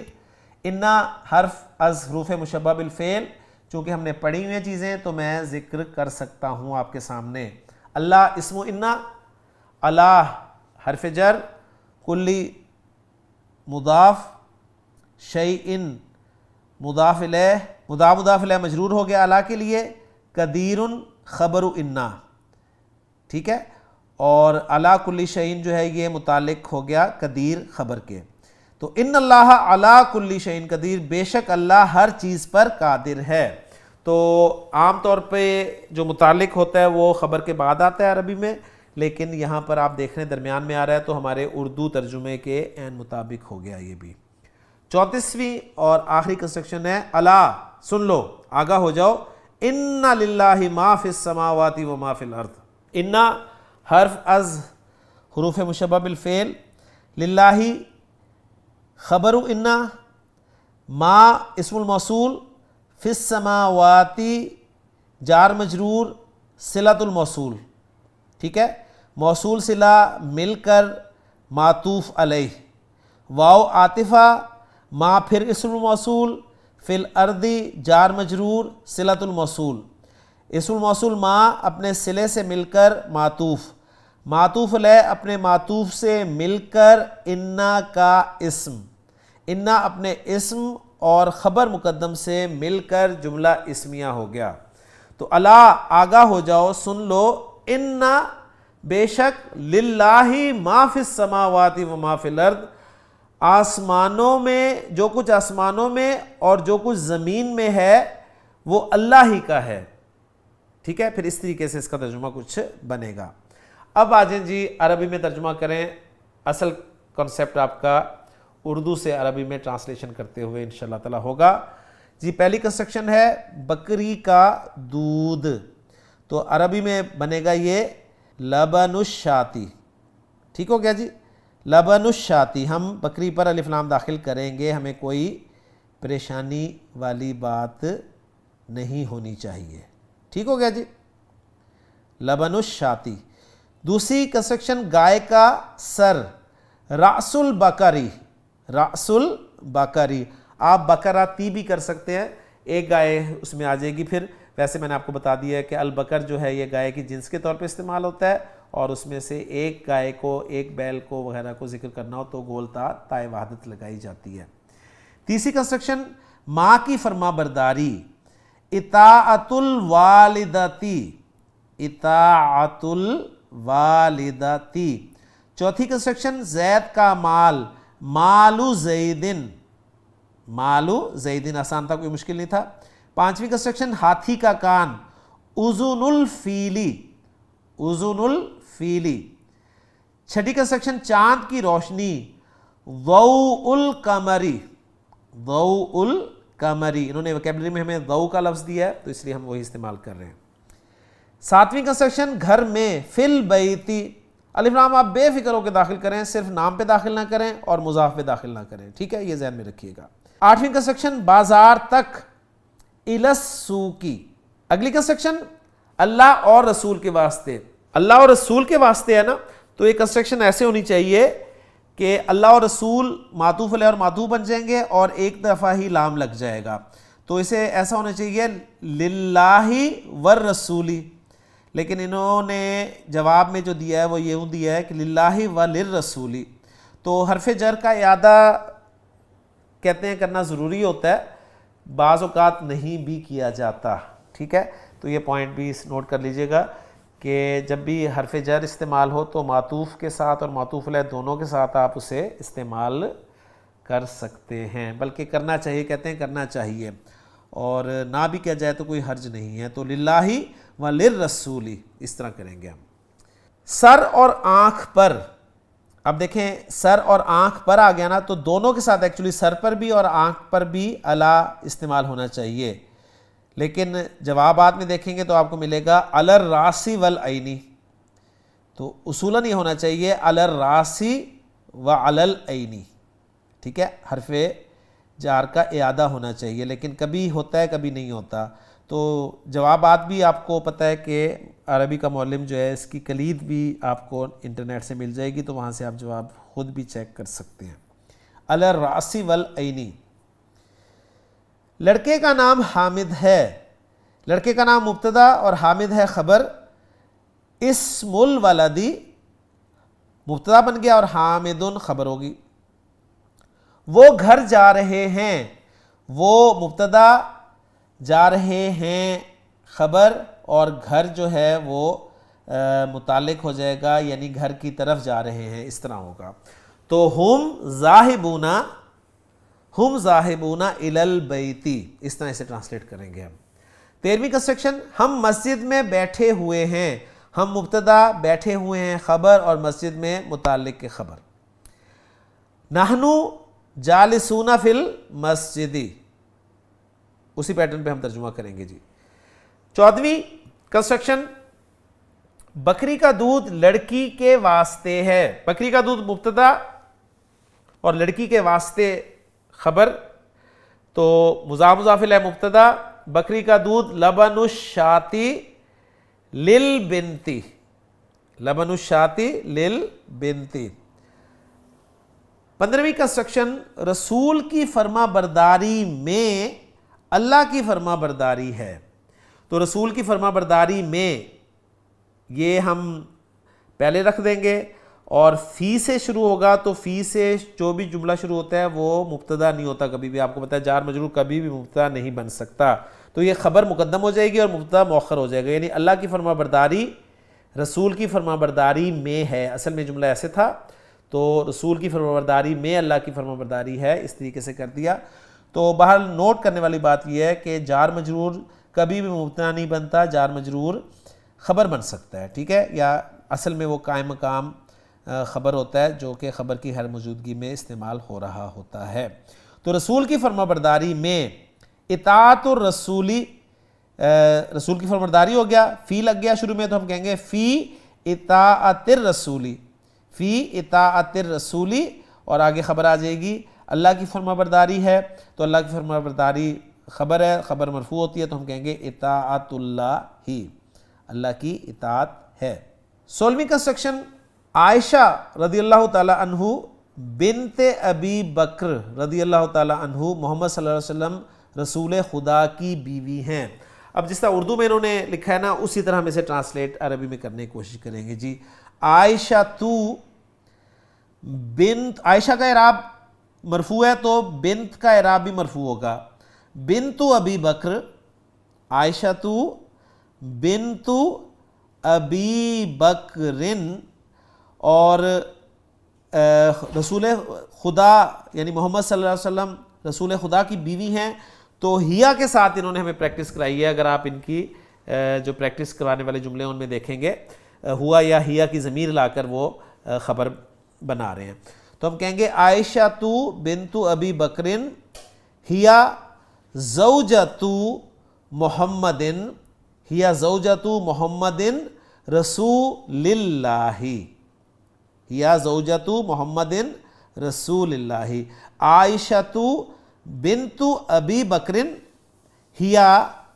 انا حرف از حروف مشبہ بالفعل، چونکہ ہم نے پڑھی ہوئی چیزیں تو میں ذکر کر سکتا ہوں آپ کے سامنے۔ اللہ اسم انا، اللہ حرف جر، کلی مضاف، شیء مضاف الیہ، مضاف الیہ مجرور ہو گیا اللہ کے لیے، قدیر خبر انا، ٹھیک ہے، اور علی کل شیء جو ہے یہ متعلق ہو گیا قدیر خبر کے، تو ان اللہ علی کل شیء قدیر، بے شک اللہ ہر چیز پر قادر ہے۔ تو عام طور پہ جو متعلق ہوتا ہے وہ خبر کے بعد آتا ہے عربی میں، لیکن یہاں پر آپ دیکھ رہے ہیں درمیان میں آ رہا ہے، تو ہمارے اردو ترجمے کے عین مطابق ہو گیا یہ بھی۔ 34ویں اور آخری کنسٹرکشن ہے، الا سن لو، آگاہ ہو جاؤ، ان للہ ما فی السماوات و ما فی الارض، ان حرف از حروف مشبہ بالفعل، للہ خبر ان، ما اسم الموصول، فی السماوات جار مجرور، صلۃ الموصول، ٹھیک ہے، موصول صلہ مل کر معطوف علیہ، واو عاطفہ، ما پھر اسم الموصول، فی الارضی جار مجرور، صلۃ الموصول، اسم الموصول ما اپنے صلے سے مل کر معطوف، معطوف علیہ اپنے معطوف سے مل کر انا کا اسم، انا اپنے اسم اور خبر مقدم سے مل کر جملہ اسمیہ ہو گیا۔ تو الا آگاہ ہو جاؤ، سن لو، انا بے شک، للہ ما فی السماوات و ما فی الارض، آسمانوں میں جو کچھ آسمانوں میں اور جو کچھ زمین میں ہے وہ اللہ ہی کا ہے۔ ٹھیک ہے، پھر اس طریقے سے اس کا ترجمہ کچھ بنے گا۔ اب آ جائیں جی عربی میں ترجمہ کریں، اصل کنسیپٹ آپ کا اردو سے عربی میں ٹرانسلیشن کرتے ہوئے انشاءاللہ تعالی ہوگا۔ جی پہلی کنسٹرکشن ہے بکری کا دودھ، تو عربی میں بنے گا یہ لبن الشاتی۔ ٹھیک ہو گیا جی، لبن الشاتی، ہم بکری پر الف لام داخل کریں گے، ہمیں کوئی پریشانی والی بات نہیں ہونی چاہیے۔ ٹھیک ہو گیا جی، لبن الشاتی۔ دوسری کنسٹرکشن گائے کا سر، رأس البقری، رأس البقری، آپ بکراتی بھی کر سکتے ہیں، ایک گائے اس میں آ جائے گی۔ پھر ویسے میں نے آپ کو بتا دیا ہے کہ البکر جو ہے یہ گائے کی جنس کے طور پہ استعمال ہوتا ہے، اور اس میں سے ایک گائے کو، ایک بیل کو وغیرہ کو ذکر کرنا ہو تو گول تا تائے وحدت لگائی جاتی ہے۔ تیسری کنسٹرکشن ماں کی فرما برداری، اطاعت الوالدتی، اطاعت الوالدتی۔ چوتھی کنسٹرکشن زید کا مال، مالو زیدن، مالو زیدن، آسان تھا، کوئی مشکل نہیں تھا۔ پانچویں کنسٹرکشن ہاتھی کا کان، اذن الفیلی، اذن الفیلی۔ چھٹی کنسٹرکشن چاند کی روشنی، ضوء القمری، ضوء القمری۔ انہوں نے ویکیبلری میں ہمیں ضوء کا لفظ دیا ہے تو اس لیے ہم وہی استعمال کر رہے ہیں۔ ساتویں کنسٹرکشن گھر میں، فی البیتی، الف لام آپ بے فکر ہو کے داخل کریں، صرف نام پہ داخل نہ کریں اور مضاف پہ داخل نہ کریں، ٹھیک ہے، یہ ذہن میں رکھیے گا۔ آٹھویں کنسٹرکشن بازار تک، الی السوقی۔ اگلی کنسٹرکشن اللہ اور رسول کے واسطے، اللہ اور رسول کے واسطے ہے نا، تو یہ کنسٹرکشن ایسے ہونی چاہیے کہ اللہ اور رسول معطوف علیہ اور معطوف بن جائیں گے اور ایک دفعہ ہی لام لگ جائے گا، تو اسے ایسا ہونا چاہیے للہ والرسولی، لیکن انہوں نے جواب میں جو دیا ہے وہ یوں دیا ہے کہ للہ وللرسولی، تو حرف جر کا اعادہ کہتے ہیں کرنا ضروری ہوتا ہے، بعض اوقات نہیں بھی کیا جاتا، ٹھیک ہے، تو یہ پوائنٹ بھی نوٹ کر لیجئے گا کہ جب بھی حرف جر استعمال ہو تو معطوف کے ساتھ اور معطوف علیہ دونوں کے ساتھ آپ اسے استعمال کر سکتے ہیں، بلکہ کرنا چاہیے، کہتے ہیں کرنا چاہیے، اور نہ بھی کیا جائے تو کوئی حرج نہیں ہے، تو للہ وللرسول اس طرح کریں گے ہم۔ سر اور آنکھ پر، اب دیکھیں سر اور آنکھ پر آ گیا نا، تو دونوں کے ساتھ ایکچولی سر پر بھی اور آنکھ پر بھی الا استعمال ہونا چاہیے، لیکن جوابات میں دیکھیں گے تو آپ کو ملے گا علی الراس والعین، تو اصولاً یہ ہونا چاہیے علی الراس وعلی العین، ٹھیک ہے، حرف جار کا اعادہ ہونا چاہیے، لیکن کبھی ہوتا ہے کبھی نہیں ہوتا، تو جوابات بھی آپ کو پتہ ہے کہ عربی کا معلم جو ہے اس کی کلید بھی آپ کو انٹرنیٹ سے مل جائے گی، تو وہاں سے آپ جواب خود بھی چیک کر سکتے ہیں۔ علی الراس والعین۔ لڑکے کا نام حامد ہے، لڑکے کا نام مبتدا اور حامد ہے خبر، اسم الولدی مبتدا بن گیا اور حامد خبر ہوگی۔ وہ گھر جا رہے ہیں، وہ مبتدا، جا رہے ہیں خبر، اور گھر جو ہے وہ متعلق ہو جائے گا، یعنی گھر کی طرف جا رہے ہیں، اس طرح ہوگا، تو ہم ذاہبون، ہم ذاہبون الی البیت، اس طرح اسے ٹرانسلیٹ کریں گے ہم۔ 13ویں کنسٹرکشن ہم مسجد میں بیٹھے ہوئے ہیں، ہم مبتدا، بیٹھے ہوئے ہیں خبر، اور مسجد میں متعلق کے خبر۔ نحنو جالسون فی المسجد، اسی پیٹرن پہ ہم ترجمہ کریں گے جی۔ 14ویں کنسٹرکشن بکری کا دودھ لڑکی کے واسطے ہے، بکری کا دودھ مبتدا اور لڑکی کے واسطے خبر، تو مضاف مضاف الیہ مبتدا، بکری کا دودھ لبن الشاتی للبنتی، لبن الشاتی للبنتی۔ 15ویں کنسٹرکشن رسول کی فرما برداری میں اللہ کی فرما برداری ہے. تو رسول کی فرما برداری میں یہ ہم پہلے رکھ دیں گے اور فی سے شروع ہوگا. تو فی سے جو بھی جملہ شروع ہوتا ہے وہ مبتدا نہیں ہوتا کبھی بھی. آپ کو پتہ ہے جار مجرور کبھی بھی مبتدا نہیں بن سکتا. تو یہ خبر مقدم ہو جائے گی اور مبتدا مؤخر ہو جائے گا. یعنی اللہ کی فرما برداری رسول کی فرما برداری میں ہے. اصل میں جملہ ایسے تھا تو رسول کی فرما برداری میں اللہ کی فرما برداری ہے, اس طریقے سے کر دیا. تو بہرحال نوٹ کرنے والی بات یہ ہے کہ جار مجرور کبھی بھی مبتدا نہیں بنتا, جار مجرور خبر بن سکتا ہے, ٹھیک ہے, یا اصل میں وہ قائم مقام خبر ہوتا ہے جو کہ خبر کی ہر موجودگی میں استعمال ہو رہا ہوتا ہے. تو رسول کی فرما برداری میں اطاعت الرسولی, رسول کی فرما برداری ہو گیا, فی لگ گیا شروع میں تو ہم کہیں گے فی اطاعت الرسولی, فی اطاعت الرسولی, اور آگے خبر آ جائے گی اللہ کی فرما برداری ہے. تو اللہ کی فرما برداری خبر ہے, خبر مرفوع ہوتی ہے تو ہم کہیں گے اطاعت اللہ ہی, اللہ کی اطاعت ہے. 16ویں کنسٹرکشن عائشہ رضی اللہ تعالی عنہ بنت ابی بکر رضی اللہ تعالی عنہ محمد صلی اللہ علیہ وسلم رسول خدا کی بیوی ہیں. اب جس طرح اردو میں انہوں نے لکھا ہے نا اسی طرح ہم اسے ٹرانسلیٹ عربی میں کرنے کی کوشش کریں گے. جی عائشہ تو بنت, عائشہ کا اعراب مرفوع ہے تو بنت کا اعراب بھی مرفوع ہوگا. بنت ابی بکر, عائشہ تو بنت ابی بکرن, اور رسول خدا یعنی محمد صلی اللہ علیہ وسلم رسول خدا کی بیوی ہیں. تو ہیا کے ساتھ انہوں نے ہمیں پریکٹس کرائی ہے. اگر آپ ان کی جو پریکٹس کرانے والے جملے ان میں دیکھیں گے ہوا یا ہیا کی ضمیر لا کر وہ خبر بنا رہے ہیں. تو ہم کہیں گے عائشہ تو بنت ابی بکرن ہیا زوجۃ محمدن, ہیا زوجۃ محمدن رسول اللہ, ہیا زوجۃ محمدن رسول اللہ. عائشۃ بنت ابی بکرن ہیا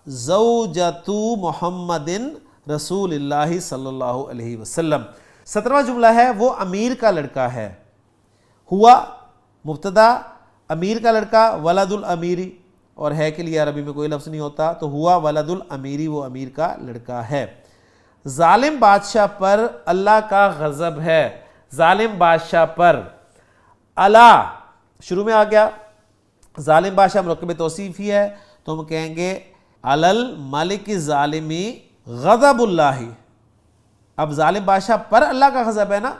زوجۃ محمدن رسول اللہ صلی اللہ علیہ وسلم. 17واں جملہ ہے وہ امیر کا لڑکا ہے. ہوا مبتدا, امیر کا لڑکا, ولد الامیری, اور ہے کے لیے عربی میں کوئی لفظ نہیں ہوتا تو ہوا ولد الامیری, وہ امیر کا لڑکا ہے. ظالم بادشاہ پر اللہ کا غضب ہے. ظالم بادشاہ پر اللہ شروع میں آ گیا, ظالم بادشاہ مرکب توصیفی ہے تو ہم کہیں گے علی الملک الظالمی غضب اللہ. اب ظالم بادشاہ پر اللہ کا غضب ہے نا,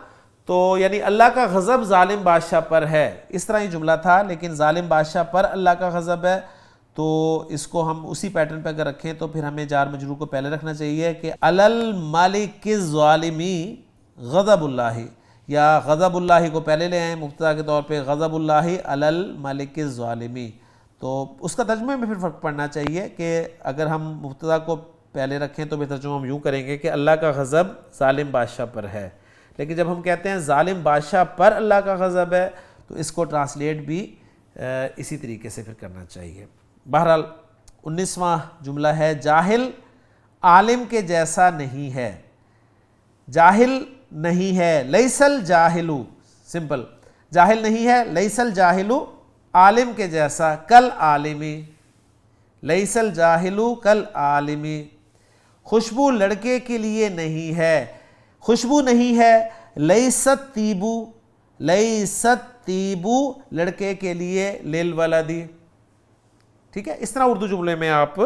تو یعنی اللہ کا غضب ظالم بادشاہ پر ہے. اس طرح یہ جملہ تھا لیکن ظالم بادشاہ پر اللہ کا غضب ہے تو اس کو ہم اسی پیٹرن پہ اگر رکھیں تو پھر ہمیں جار مجرور کو پہلے رکھنا چاہیے کہ علی الملک الظالمی غضب اللہ, یا غضب اللہ کو پہلے لے آئیں مبتدا کے طور پہ, غضب اللہ علی الملک الظالمی. تو اس کا ترجمے میں پھر فرق پڑنا چاہیے کہ اگر ہم مبتدا کو پہلے رکھیں تو پھر ترجمہ ہم یوں کریں گے کہ اللہ کا غضب ظالم بادشاہ پر ہے. لیکن جب ہم کہتے ہیں ظالم بادشاہ پر اللہ کا غضب ہے تو اس کو ٹرانسلیٹ بھی اسی طریقے سے پھر کرنا چاہیے. بہرحال 19واں جملہ ہے جاہل عالم کے جیسا نہیں ہے. جاہل نہیں ہے, لیس الجاہل, سمپل, جاہل نہیں ہے, لیس الجاہل عالم کے جیسا, کل عالمی, لیس الجاہل کل عالمی. خوشبو لڑکے کے لیے نہیں ہے, خوشبو نہیں ہے, لیست طیبو, لیست طیبو لڑکے کے لیے, للولدی. ٹھیک ہے, اس طرح اردو جملے میں آپ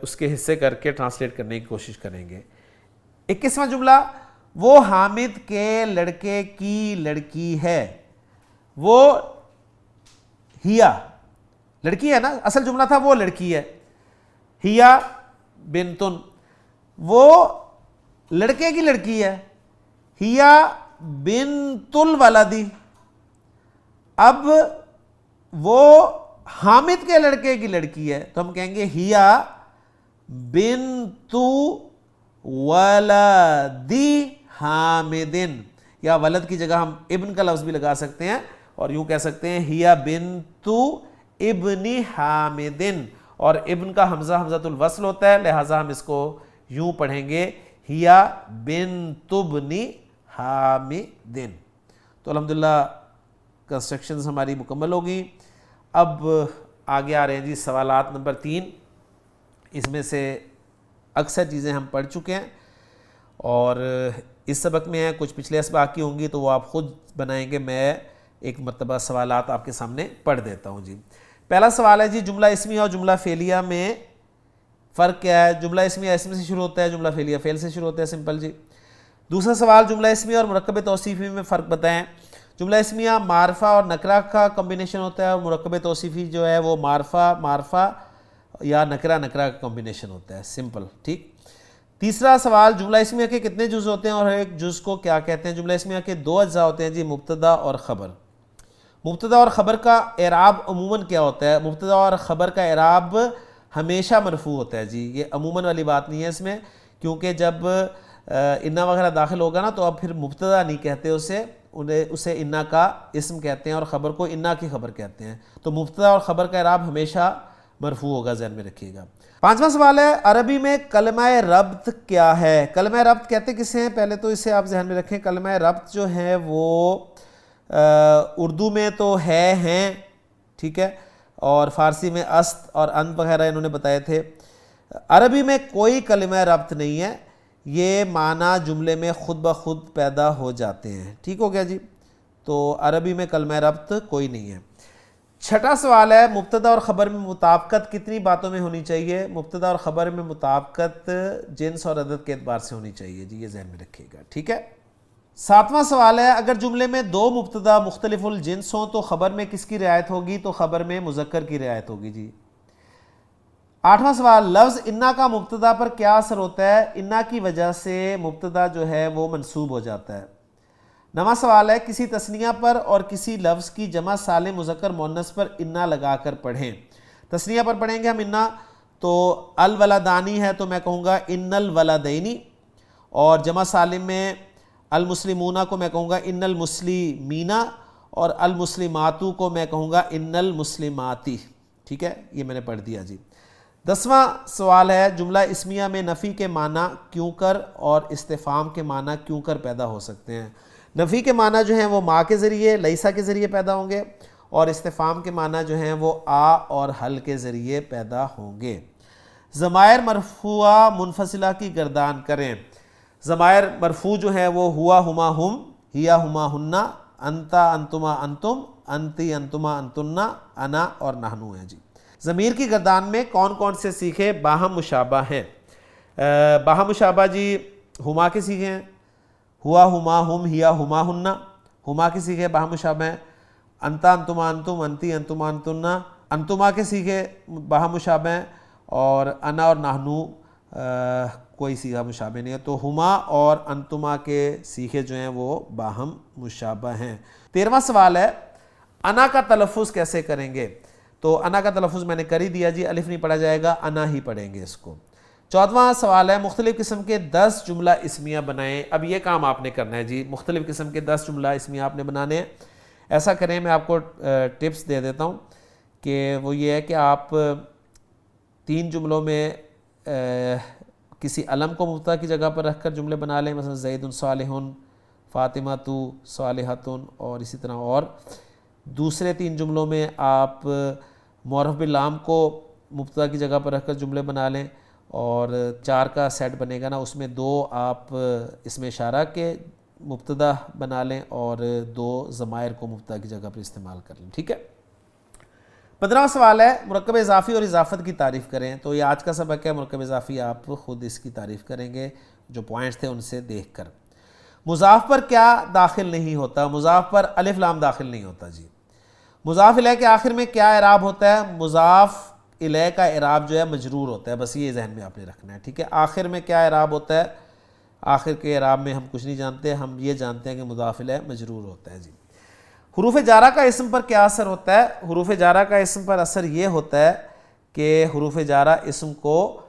اس کے حصے کر کے ٹرانسلیٹ کرنے کی کوشش کریں گے. 21واں جملہ وہ حامد کے لڑکے کی لڑکی ہے. وہ ہیا لڑکی ہے نا, اصل جملہ تھا وہ لڑکی ہے, ہیا بنتن, وہ لڑکے کی لڑکی ہے, ہیا بنت الولدی. اب وہ حامد کے لڑکے کی لڑکی ہے تو ہم کہیں گے ہیا بنت ولدی حامدن, یا ولد کی جگہ ہم ابن کا لفظ بھی لگا سکتے ہیں اور یوں کہہ سکتے ہیں ہیا بنت ابن حامدن, اور ابن کا حمزہ حمزۃ الوصل ہوتا ہے لہٰذا ہم اس کو یوں پڑھیں گے ہیا بنت ابن حامدن. تو الحمدللہ کنسٹرکشنز ہماری مکمل ہو گئی. اب آگے آ رہے ہیں جی سوالات نمبر 3. اس میں سے اکثر چیزیں ہم پڑھ چکے ہیں اور اس سبق میں ہیں, کچھ پچھلے اسباق کی ہوں گی تو وہ آپ خود بنائیں گے. میں ایک مرتبہ سوالات آپ کے سامنے پڑھ دیتا ہوں جی. پہلا سوال ہے جی جملہ اسمیہ اور جملہ فعلیہ میں فرق کیا ہے؟ جملہ اسمیہ اسم سے شروع ہوتا ہے, جملہ فعلیہ فعل سے شروع ہوتا ہے, سمپل جی. دوسرا سوال جملہ اسمیہ اور مرکب توصیفی میں فرق بتائیں. جملہ اسمیہ معرفہ اور نکرہ کا کمبینیشن ہوتا ہے اور مرکب توصیفی جو ہے وہ معرفہ یا نکرہ کا کمبینیشن ہوتا ہے, سمپل, ٹھیک. تیسرا سوال جملہ اسمیہ کے کتنے جز ہوتے ہیں اور ایک جز کو کیا کہتے ہیں؟ جملہ اسمیہ کے 2 اجزاء ہوتے ہیں جی, مبتدا اور خبر. مبتدا اور خبر کا اعراب عموماً کیا ہوتا ہے؟ مبتدا اور خبر کا اعراب ہمیشہ مرفوع ہوتا ہے جی. یہ عموماً والی بات نہیں ہے اس میں, کیونکہ جب انا وغیرہ داخل ہوگا نا تو اب پھر مبتدا نہیں کہتے اسے انا کا اسم کہتے ہیں اور خبر کو انا کی خبر کہتے ہیں. تو مبتدا اور خبر کا اعراب ہمیشہ مرفوع ہوگا, ذہن میں رکھیے گا. 5واں سوال ہے عربی میں کلمہ ربط کیا ہے؟ کلمہ ربط کہتے کسے ہیں؟ پہلے تو اسے آپ ذہن میں رکھیں. کلمہ ربط جو ہے وہ اردو میں تو ہیں, ٹھیک ہے, اور فارسی میں است اور انت وغیرہ انہوں نے بتائے تھے. عربی میں کوئی کلمہ ربط نہیں ہے, یہ معنی جملے میں خود بخود پیدا ہو جاتے ہیں, ٹھیک ہو گیا جی. تو عربی میں کلمہ ربط کوئی نہیں ہے. 6واں سوال ہے مبتدا اور خبر میں مطابقت کتنی باتوں میں ہونی چاہیے؟ مبتدا اور خبر میں مطابقت جنس اور عدد کے اعتبار سے ہونی چاہیے جی, یہ ذہن میں رکھیے گا, ٹھیک ہے. 7واں سوال ہے اگر جملے میں 2 مبتدا مختلف الجنس ہوں تو خبر میں کس کی رعایت ہوگی؟ تو خبر میں مذکر کی رعایت ہوگی جی. 8واں سوال لفظ انا کا مبتدا پر کیا اثر ہوتا ہے؟ انا کی وجہ سے مبتدا جو ہے وہ منصوب ہو جاتا ہے. 9واں سوال ہے کسی تثنیہ پر اور کسی لفظ کی جمع سالم مذکر مؤنث پر انا لگا کر پڑھیں. تثنیہ پر پڑھیں گے ہم انا, تو الولدانی ہے تو میں کہوں گا ان الولدینی, اور جمع سالم میں المسلمون کو میں کہوں گا ان المسلمینا, اور المسلماتو کو میں کہوں گا ان المسلماتی, ٹھیک ہے. یہ میں نے پڑھ دیا جی. 10واں سوال ہے جملہ اسمیہ میں نفی کے معنی کیوں کر اور استفہام کے معنی کیوں کر پیدا ہو سکتے ہیں؟ نفی کے معنی جو ہیں وہ ما کے ذریعے لیسا کے ذریعے پیدا ہوں گے, اور استفہام کے معنی جو ہیں وہ آ اور حل کے ذریعے پیدا ہوں گے. ضمائر مرفوعہ منفصلہ کی گردان کریں. ضمائر مرفوع جو ہیں وہ ہوا ہما ہم, ہیا ہما ہننا, انتا انتما انتم, انتی انتما انتنا, انا اور نحنو ہیں جی. ضمیر کی گردان میں کون کون سے سیغے باہم مشابہ ہیں؟ باہم مشابہ جی ہما کے سیغے ہیں, ہوا ہما ہم, ہیا ہما ہننا, ہما کے سیغے باہم مشابہ ہیں. انتا انتما انتم, انتی انتما انتنا, انتما کے سیغے باہم مشابہ ہیں, اور انا اور نحنو کوئی سیغہ مشابہ نہیں ہے. تو ہما اور انتما کے سیغے جو ہیں وہ باہم مشابہ ہیں. 13واں سوال ہے انا کا تلفظ کیسے کریں گے؟ تو انا کا تلفظ میں نے کر ہی دیا جی, الف نہیں پڑھا جائے گا, انا ہی پڑھیں گے اس کو. 14واں سوال ہے مختلف قسم کے 10 جملہ اسمیہ بنائیں. اب یہ کام آپ نے کرنا ہے جی, مختلف قسم کے 10 جملہ اسمیہ آپ نے بنانے ہیں. ایسا کریں, میں آپ کو ٹپس دے دیتا ہوں کہ وہ یہ ہے کہ آپ 3 جملوں میں کسی علم کو مبتدا کی جگہ پر رکھ کر جملے بنا لیں, مثلا زید صالح, فاطمہ تو صالحۃ, اور اسی طرح. اور دوسرے 3 جملوں میں آپ معرف باللام کو مبتدا کی جگہ پر رکھ کر جملے بنا لیں, اور 4 کا سیٹ بنے گا نا, اس میں 2 آپ اس میں اشارہ کے مبتدا بنا لیں اور 2 ضمائر کو مبتدا کی جگہ پر استعمال کر لیں, ٹھیک ہے. 15واں سوال ہے مرکب اضافی اور اضافت کی تعریف کریں. تو یہ آج کا سبق ہے, مرکب اضافی آپ خود اس کی تعریف کریں گے جو پوائنٹس تھے ان سے دیکھ کر. مضاف پر کیا داخل نہیں ہوتا؟ مضاف پر الف لام داخل نہیں ہوتا جی. مضاف الیہ کے آخر میں کیا اعراب ہوتا ہے؟ مضاف الیہ کا اعراب جو ہے مجرور ہوتا ہے, بس یہ ذہن میں آپ نے رکھنا ہے, ٹھیک ہے. آخر میں کیا اعراب ہوتا ہے؟ آخر کے اعراب میں ہم کچھ نہیں جانتے, ہم یہ جانتے ہیں کہ مضاف الیہ مجرور ہوتا ہے جی. حروف جارہ کا اسم پر کیا اثر ہوتا ہے؟ حروف جارہ کا اسم پر اثر یہ ہوتا ہے کہ حروف جارہ اسم کو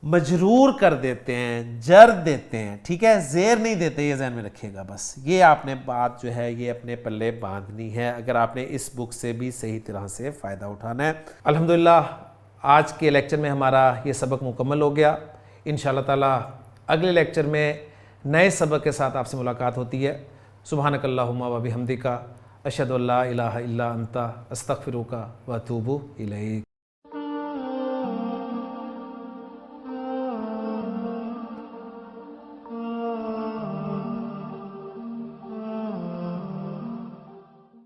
مجرور کر دیتے ہیں, جر دیتے ہیں, ٹھیک ہے, زیر نہیں دیتے, یہ ذہن میں رکھیے گا. بس یہ آپ نے بات جو ہے یہ اپنے پلے باندھنی ہے اگر آپ نے اس بک سے بھی صحیح طرح سے فائدہ اٹھانا ہے. الحمدللہ آج کے لیکچر میں ہمارا یہ سبق مکمل ہو گیا. انشاءاللہ تعالی اگلے لیکچر میں نئے سبق کے ساتھ آپ سے ملاقات ہوتی ہے. سبحانک اللہم و بحمدک اشہد ان لا الہ الا انت استغفرک و اتوب الیک۔